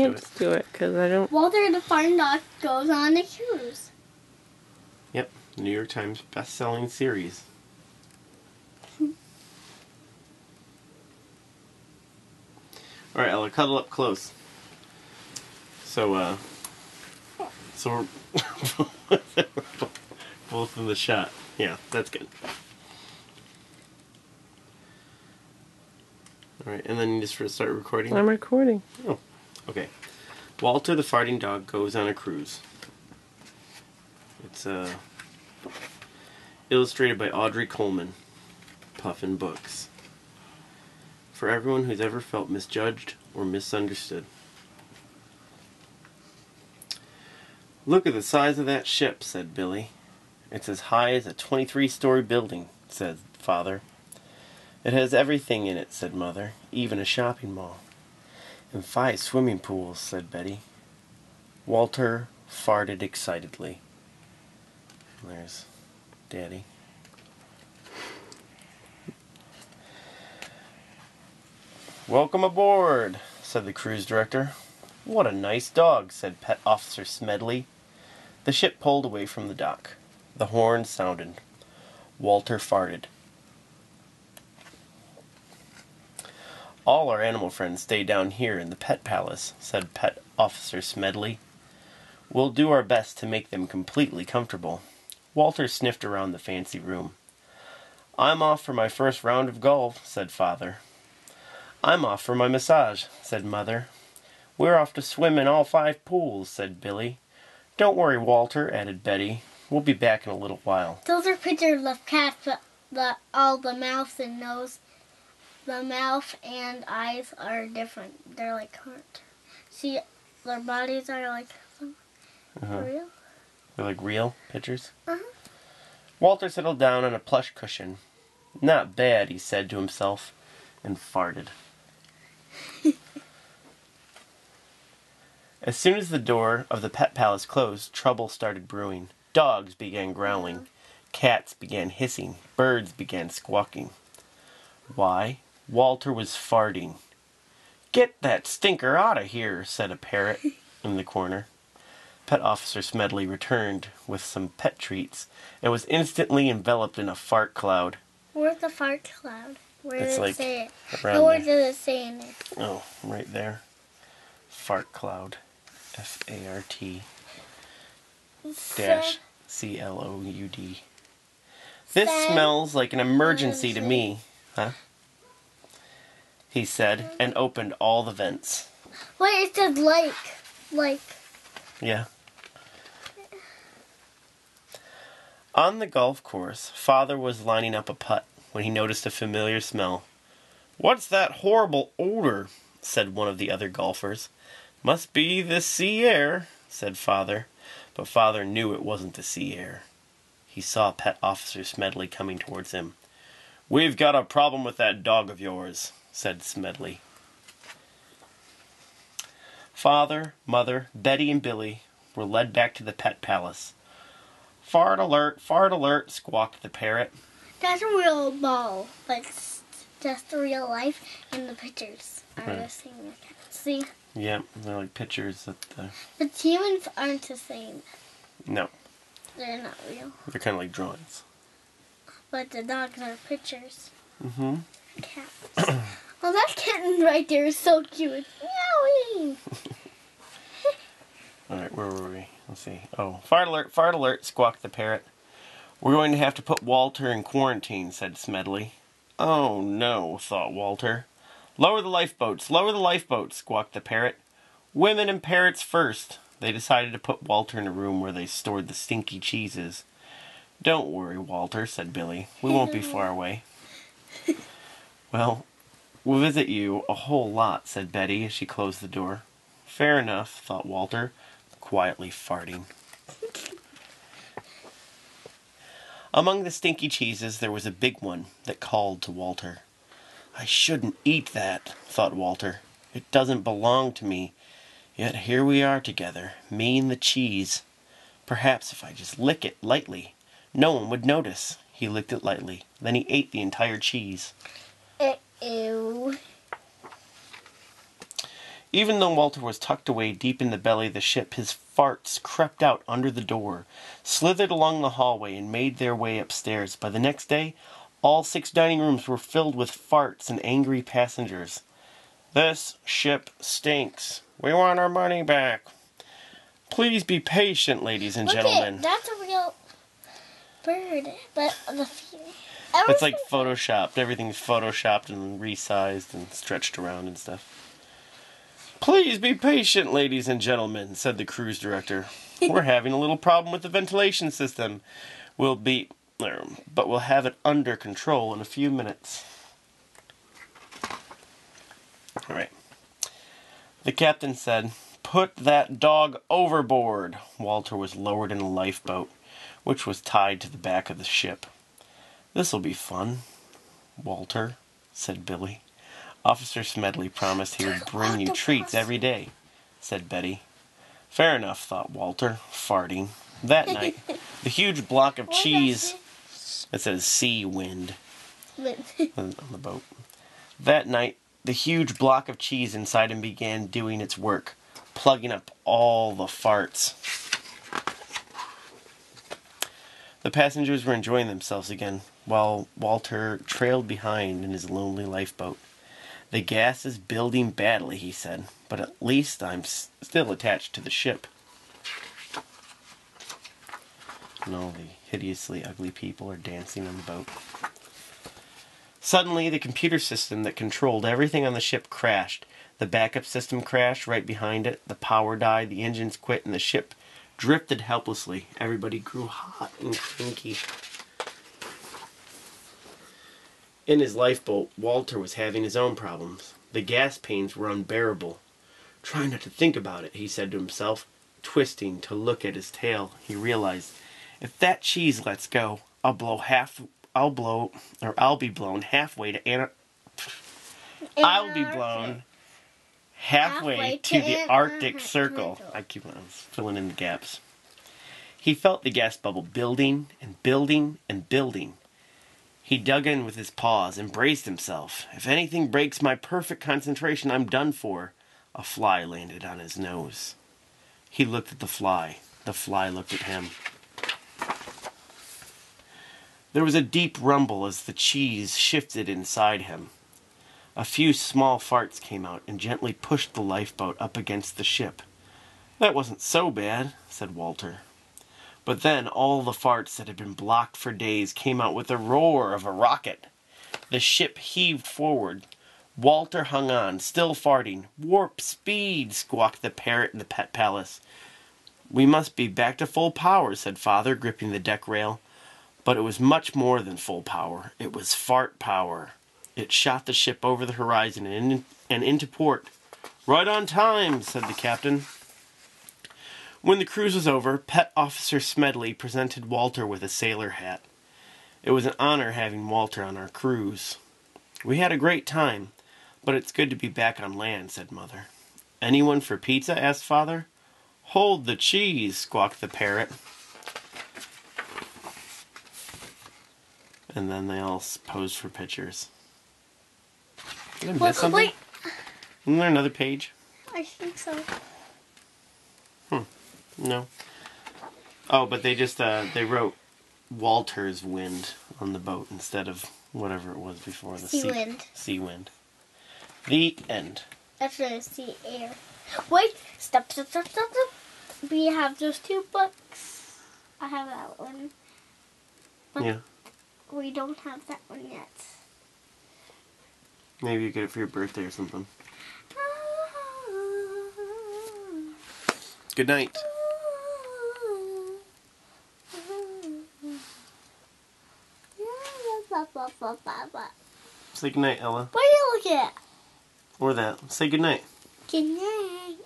can't just do it because I don't. Walter the farm dog goes on a cruise. Yep, New York Times best-selling series. All right, Ella, cuddle up close. So we're both in the shot. Yeah, that's good. All right, and then you just start recording? I'm recording. Oh, okay. Walter the farting dog goes on a cruise. It's illustrated by Audrey Coleman, Puffin Books. For everyone who's ever felt misjudged or misunderstood. Look at the size of that ship, said Billy. It's as high as a 23-story building, said Father. It has everything in it, said Mother, even a shopping mall. And 5 swimming pools, said Betty. Walter farted excitedly. There's Daddy. Welcome aboard, said the cruise director. What a nice dog, said Pet Officer Smedley. The ship pulled away from the dock. The horn sounded. Walter farted. All our animal friends stay down here in the Pet Palace, said Pet Officer Smedley. We'll do our best to make them completely comfortable. Walter sniffed around the fancy room. I'm off for my first round of golf, said Father. I'm off for my massage, said Mother. We're off to swim in all 5 pools, said Billy. Don't worry, Walter, added Betty. We'll be back in a little while. Those are pictures of cats, but all the mouth and nose, the mouth and eyes are different. They're like heart. See, their bodies are like real. They're like real pictures? Uh-huh. Walter settled down on a plush cushion. Not bad, he said to himself, and farted. As soon as the door of the Pet Palace closed, trouble started brewing. Dogs began growling. Cats began hissing. Birds began squawking. Why? Walter was farting. Get that stinker out of here, said a parrot in the corner. Pet Officer Smedley returned with some pet treats and was instantly enveloped in a fart cloud. Where's the fart cloud? Where It's does like it say it? around Where there. does it say in it? Oh, right there. Fart cloud. F-A-R-T dash C-L-O-U-D. This smells like an emergency to me, huh? He said, and opened all the vents. Wait, it says like. Yeah. On the golf course, Father was lining up a putt when he noticed a familiar smell. What's that horrible odor? Said one of the other golfers. Must be the sea air, said Father, but Father knew it wasn't the sea air. He saw Pet Officer Smedley coming towards him. We've got a problem with that dog of yours, said Smedley. Father, Mother, Betty, and Billy were led back to the Pet Palace. Fart alert, squawked the parrot. That's a real ball, but it's just the real life, and the pictures are the same. See? Yeah, they're like pictures that But humans aren't the same. No. They're not real. They're kind of like drawings. But the dogs are pictures. Mm-hmm. Cats. Oh, that kitten right there is so cute. Meowing. Alright, where were we? Let's see. Oh, fart alert, squawked the parrot. We're going to have to put Walter in quarantine, said Smedley. Oh no, thought Walter. Lower the lifeboats, squawked the parrot. Women and parrots first. They decided to put Walter in a room where they stored the stinky cheeses. Don't worry, Walter, said Billy. We won't be far away. Well, we'll visit you a whole lot, said Betty as she closed the door. Fair enough, thought Walter, quietly farting. Among the stinky cheeses there was a big one that called to Walter. I shouldn't eat that, thought Walter. It doesn't belong to me. Yet here we are together, me and the cheese. Perhaps if I just lick it lightly, no one would notice. He licked it lightly. Then he ate the entire cheese. Ew. Even though Walter was tucked away deep in the belly of the ship, his farts crept out under the door, slithered along the hallway, and made their way upstairs. By the next day, all 6 dining rooms were filled with farts and angry passengers. "This ship stinks. We want our money back. Please be patient, ladies and gentlemen." That's a real bird, but It's like photoshopped. Everything's photoshopped and resized and stretched around and stuff. "Please be patient, ladies and gentlemen," said the cruise director. "We're having a little problem with the ventilation system. But we'll have it under control in a few minutes." All right. The captain said, "Put that dog overboard." Walter was lowered in a lifeboat, which was tied to the back of the ship. "This'll be fun, Walter," said Billy. "Officer Smedley promised he would bring you treats every day," said Betty. "Fair enough," thought Walter, farting. That night, the huge block of cheese... It says sea wind on the boat. That night, the huge block of cheese inside him began doing its work, plugging up all the farts. The passengers were enjoying themselves again, while Walter trailed behind in his lonely lifeboat. "The gas is building badly," he said, "but at least I'm still attached to the ship." And all the hideously ugly people are dancing on the boat. Suddenly, the computer system that controlled everything on the ship crashed. The backup system crashed right behind it. The power died, the engines quit, and the ship drifted helplessly. Everybody grew hot and cranky. In his lifeboat, Walter was having his own problems. The gas pains were unbearable. "Try not to think about it," he said to himself, twisting to look at his tail. He realized, if that cheese lets go, I'll be blown halfway to I'll be blown halfway to the Arctic Circle. I keep on filling in the gaps. He felt the gas bubble building and building and building. He dug in with his paws and braced himself. "If anything breaks my perfect concentration, I'm done for." A fly landed on his nose. He looked at the fly. The fly looked at him. There was a deep rumble as the cheese shifted inside him. A few small farts came out and gently pushed the lifeboat up against the ship. "That wasn't so bad," said Walter. But then all the farts that had been blocked for days came out with the roar of a rocket. The ship heaved forward. Walter hung on, still farting. "Warp speed," squawked the parrot in the pet palace. "We must be back to full power," said Father, gripping the deck rail. But it was much more than full power. It was fart power. It shot the ship over the horizon and into port. "Right on time," said the captain. When the cruise was over, Pet Officer Smedley presented Walter with a sailor hat. It was an honor having Walter on our cruise. "We had a great time, but it's good to be back on land," said Mother. "Anyone for pizza?" asked Father. "Hold the cheese," squawked the parrot. And then they all posed for pictures. Did I miss something? Wait. Isn't there another page? I think so. No. Oh, but they just, they wrote Walter's Wind on the boat instead of whatever it was before. The Sea wind. Sea wind. The end. That's the sea air. Wait, stop. We have those 2 books. I have that one. But Yeah. we don't have that one yet. Maybe you get it for your birthday or something. Good night. Say good night, Ella. What are you looking at? Or that. Say good night. Good night.